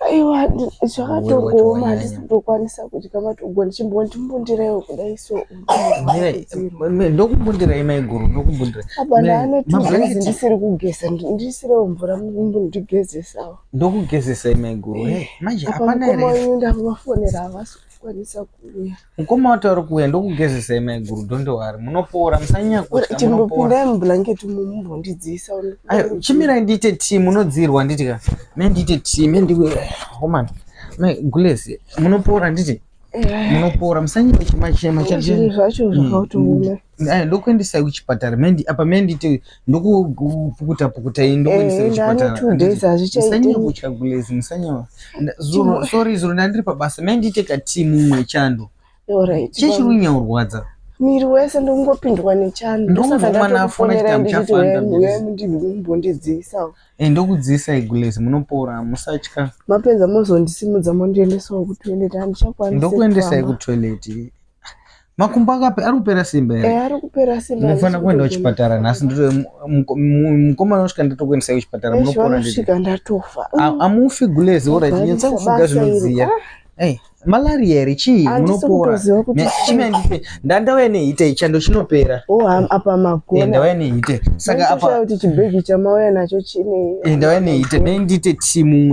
aiwa zvakatogoma ndisindokwanisa kuti kamatogona chimbondimbundirewo kudai so ndokubundirai maiguru ndokubundirai abana anotugezi ndisiri kugeza ndisirewo mvura mundigezesawo ndokugezesai maiguru manje hapana here ndavafonera havasi kukwanisa kuuya mukoma watauri kuuya ndokugezesai maiguru dondowari munopora musanyanya kuti timbopindai mublanketi mumbondidziisa chimirai ndiite tii munodzirwa nditika mendiite tii homani gulezi munopora nditi munopora musanyanya chimachema zvinhu zvacho zvakautoona ndokuendesai kuchipatara apa mendiite ndokupukutapukutai ndokuendesai kuchipatara musanyanya kutya gulezi musanyanya sorry zuro ndandiri pabasa mendiite katii mumwe chando chechiri kunyaurwadza miri wese ndongopindwa nechando ndomwana afona chitamu chafanda mbondidziisawo ndokudziisai gulezi munopora musatya mapenza mozondisimudza mondiendesawo kutoileti handichakwanisa ndokuendesai kutoileti makumbo akapi ari kupera simba here ari kupera simba munofanira kuenda kuchipatara nhasi mukomana usvika ndatokuendesai kuchipatara munopora ndisvika ndatofa amufi gulezi orit nyatsa kufuga zvinodziya malaria here chii munopora chimendipe ndandauya nehite chando chinopera apa magona ndauya nehite saka apa kuti chibhegi chamauya nacho chine ndauya nehite mendite tii mumwe